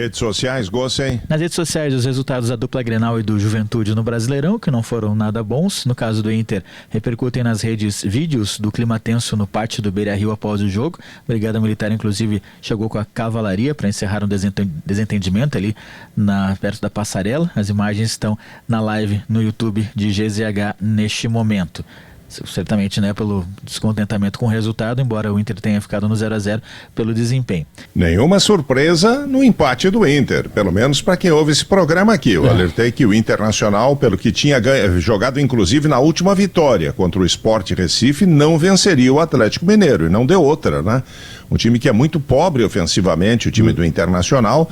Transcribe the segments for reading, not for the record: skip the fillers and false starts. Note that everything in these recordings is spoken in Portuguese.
Redes sociais, Gossen. Nas redes sociais, os resultados da dupla Grenal e do Juventude no Brasileirão, que não foram nada bons. No caso do Inter, repercutem nas redes vídeos do clima tenso no pátio do Beira-Rio após o jogo. A Brigada Militar, inclusive, chegou com a cavalaria para encerrar um desentendimento ali perto da passarela. As imagens estão na live no YouTube de GZH neste momento. Certamente, né, pelo descontentamento com o resultado, embora o Inter tenha ficado no 0-0 pelo desempenho. Nenhuma surpresa no empate do Inter, pelo menos para quem ouve esse programa aqui. Eu alertei que o Internacional, pelo que tinha jogado inclusive na última vitória contra o Sport Recife, não venceria o Atlético Mineiro, e não deu outra, né? Um time que é muito pobre ofensivamente, o time do Internacional,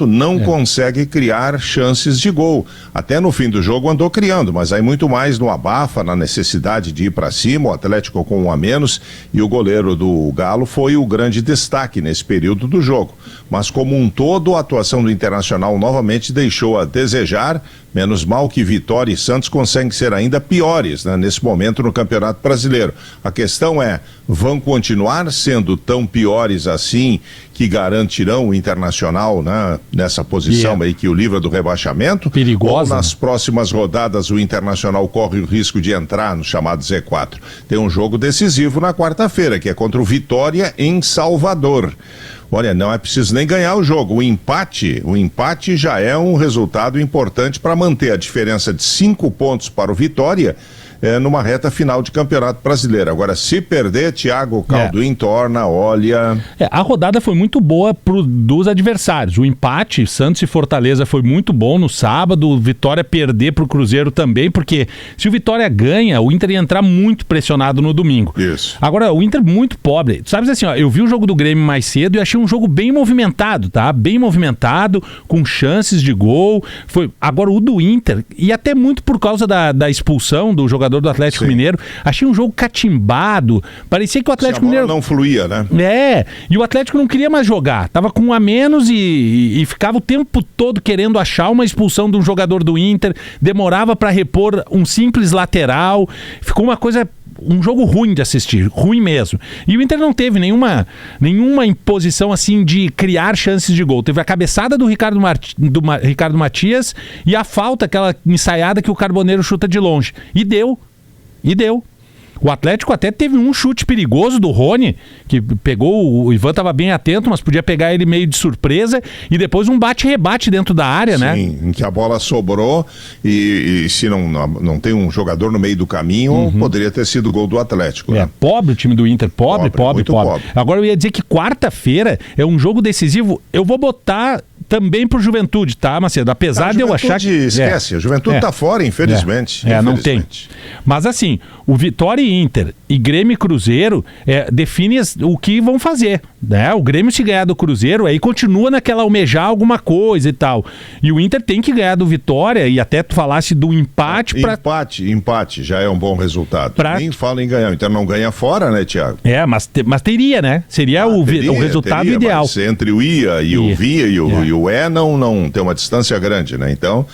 não consegue criar chances de gol. Até no fim do jogo andou criando, mas aí muito mais no abafa, na necessidade de ir para cima, o Atlético com um a menos, e o goleiro do Galo foi o grande destaque nesse período do jogo. Mas como um todo, a atuação do Internacional novamente deixou a desejar, menos mal que Vitória e Santos conseguem ser ainda piores, né, nesse momento no Campeonato Brasileiro. A questão é, vão continuar sendo tão piores assim que garantirão o Internacional, né, nessa posição aí que o livra do rebaixamento? Perigosa. Ou nas próximas rodadas o Internacional corre o risco de entrar no chamado Z4? Tem um jogo decisivo na quarta-feira, que é contra o Vitória em Salvador. Olha, não é preciso nem ganhar o jogo. O empate já é um resultado importante para manter a diferença de 5 pontos para o Vitória numa reta final de Campeonato Brasileiro. Agora, se perder, Thiago, o caldo entorna, olha... A rodada foi muito boa dos adversários. O empate, Santos e Fortaleza, foi muito bom no sábado. O Vitória perder para o Cruzeiro também, porque se o Vitória ganha, o Inter ia entrar muito pressionado no domingo. Isso. Agora, o Inter muito pobre. Sabes assim, ó, eu vi o jogo do Grêmio mais cedo e achei um jogo bem movimentado, tá? Bem movimentado, com chances de gol. Agora, o do Inter, e até muito por causa da expulsão do jogador do Atlético Mineiro, achei um jogo catimbado, parecia que o Atlético Mineiro não fluía, né? E o Atlético não queria mais jogar, tava com um a menos e ficava o tempo todo querendo achar uma expulsão de um jogador do Inter, demorava para repor um simples lateral, ficou um jogo ruim de assistir, ruim mesmo. E o Inter não teve nenhuma imposição assim de criar chances de gol. Teve a cabeçada do Ricardo Matias e a falta, aquela ensaiada que o Carboneiro chuta de longe. E deu. O Atlético até teve um chute perigoso do Rony, que pegou, o Ivan estava bem atento, mas podia pegar ele meio de surpresa, e depois um bate-rebate dentro da área, né? Sim, em que a bola sobrou e se não tem um jogador no meio do caminho, poderia ter sido gol do Atlético. Né? Pobre o time do Inter, pobre. Agora eu ia dizer que quarta-feira é um jogo decisivo, eu vou botar também pro Juventude, tá, Macedo? Apesar de eu achar que... Esquece, a Juventude tá fora, infelizmente. Não tem. Mas assim, o Vitória e Inter e Grêmio e Cruzeiro definem o que vão fazer, né? O Grêmio, se ganhar do Cruzeiro, aí continua naquela almejar alguma coisa e tal. E o Inter tem que ganhar do Vitória, e até tu falasse do empate pra... Empate já é um bom resultado. Nem fala em ganhar, então não ganha fora, né, Thiago? Mas teria, né? Seria o resultado ideal. Mas entre o ia e o via e o não tem uma distância grande, né? Então,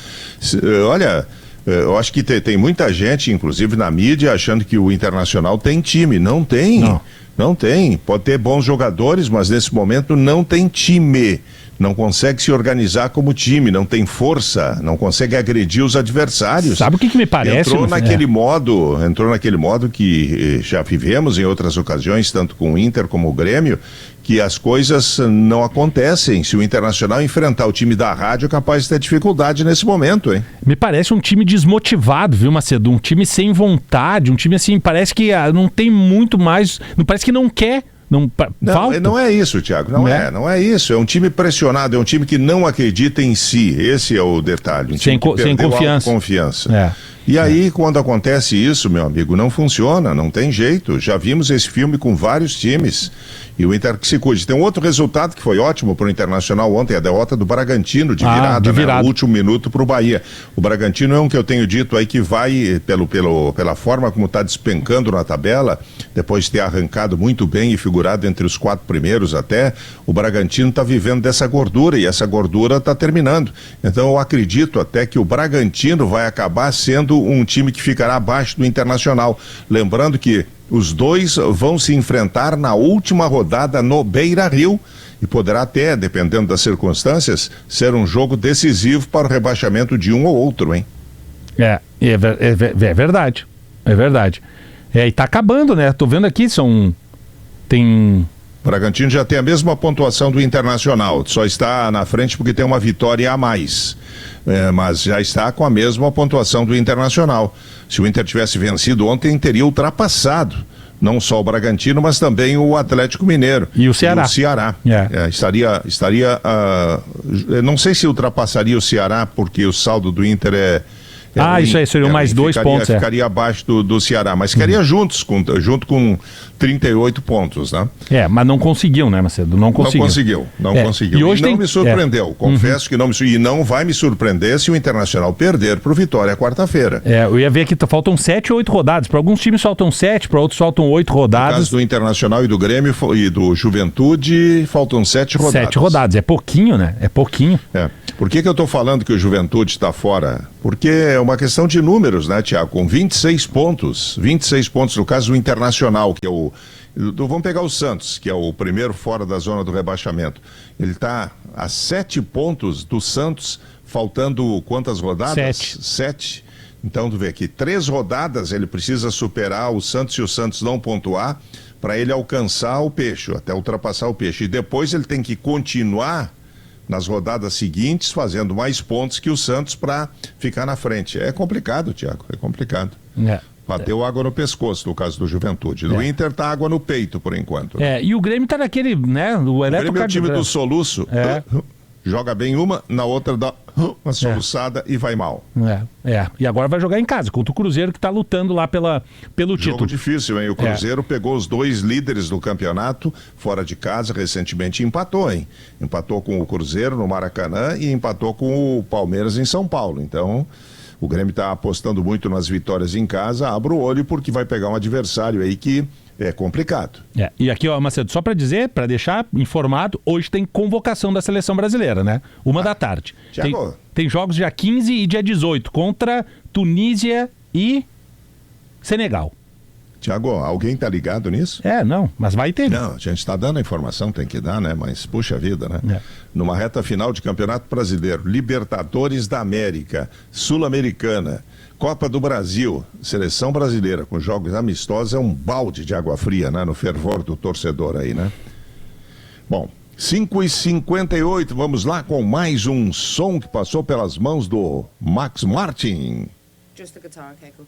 olha... Eu acho que tem muita gente, inclusive na mídia, achando que o Internacional tem time. Não tem. Não tem. Pode ter bons jogadores, mas nesse momento não tem time. Não consegue se organizar como time, não tem força, não consegue agredir os adversários. Sabe o que me parece? Entrou naquele modo que já vivemos em outras ocasiões, tanto com o Inter como o Grêmio, que as coisas não acontecem. Se o Internacional enfrentar o time da rádio, é capaz de ter dificuldade nesse momento, hein? Me parece um time desmotivado, viu, Macedo? Um time sem vontade, um time assim, parece que não tem muito mais, parece que não quer. Não é isso, Thiago, não é isso, é um time pressionado, é um time que não acredita em si, esse é o detalhe, um time que perdeu a confiança. E aí, quando acontece isso, meu amigo, não funciona, não tem jeito. Já vimos esse filme com vários times. E o Inter que se cuide. Tem um outro resultado que foi ótimo para o Internacional ontem, a derrota do Bragantino de virada. Né? No último minuto para o Bahia. O Bragantino é um que eu tenho dito aí que vai, pela forma como está despencando na tabela, depois de ter arrancado muito bem e figurado figurado entre os 4 primeiros até, o Bragantino está vivendo dessa gordura e essa gordura está terminando. Então eu acredito até que o Bragantino vai acabar sendo um time que ficará abaixo do Internacional. Lembrando que os dois vão se enfrentar na última rodada no Beira-Rio e poderá até, dependendo das circunstâncias, ser um jogo decisivo para o rebaixamento de um ou outro, hein? É verdade. É verdade. E tá acabando, né? Tô vendo aqui, tem... O Bragantino já tem a mesma pontuação do Internacional, só está na frente porque tem uma vitória a mais. Mas já está com a mesma pontuação do Internacional. Se o Inter tivesse vencido ontem, teria ultrapassado não só o Bragantino, mas também o Atlético Mineiro. E o Ceará. Estaria não sei se ultrapassaria o Ceará, porque o saldo do Inter é ruim, isso aí, seriam mais 2 pontos. Ficaria abaixo do Ceará, mas ficaria junto com 38 pontos, né? Mas não conseguiu, né, Macedo? Não conseguiu. Não conseguiu. E hoje não me surpreendeu. Confesso que não vai me surpreender se o Internacional perder para o Vitória quarta-feira. Eu ia ver aqui, faltam 7 ou 8 rodadas. Para alguns times faltam 7, para outros faltam 8 rodadas. No caso do Internacional e do Grêmio e do Juventude, faltam 7 rodadas. 7 rodadas, é pouquinho, né? É pouquinho. Por que eu estou falando que o Juventude está fora? Porque é uma questão de números, né, Tiago? Com 26 pontos no caso do Internacional, que é vamos pegar o Santos, que é o primeiro fora da zona do rebaixamento. Ele está a 7 pontos do Santos, faltando quantas rodadas? 7. Então, tu vê aqui, 3 rodadas ele precisa superar o Santos e o Santos não pontuar para ele alcançar o Peixe, até ultrapassar o Peixe. E depois ele tem que continuar nas rodadas seguintes, fazendo mais pontos que o Santos para ficar na frente. É complicado, Tiago, é complicado. Bateu água no pescoço, no caso do Juventude. No Inter tá água no peito, por enquanto. E o Grêmio tá naquele, né? O Grêmio é o time do soluço. Joga bem uma, na outra dá uma soluçada e vai mal. E agora vai jogar em casa, contra o Cruzeiro, que tá lutando lá pelo título. Jogo difícil, hein? O Cruzeiro pegou os 2 líderes do campeonato fora de casa, recentemente empatou, hein? Empatou com o Cruzeiro no Maracanã e empatou com o Palmeiras em São Paulo. Então, o Grêmio tá apostando muito nas vitórias em casa, abre o olho porque vai pegar um adversário aí que é complicado. E aqui, ó, Macedo, só para dizer, para deixar informado, hoje tem convocação da seleção brasileira, né? 1 da tarde. Tem jogos dia 15 e dia 18 contra Tunísia e Senegal. Tiago, alguém tá ligado nisso? Não, mas vai ter. Não, a gente tá dando a informação, tem que dar, né? Mas puxa vida, né? Numa reta final de Campeonato Brasileiro, Libertadores da América, Sul-Americana, Copa do Brasil, seleção brasileira com jogos amistosos é um balde de água fria, né? No fervor do torcedor aí, né? Bom, 5h58, vamos lá com mais um som que passou pelas mãos do Max Martin. Just the guitar, Keiko.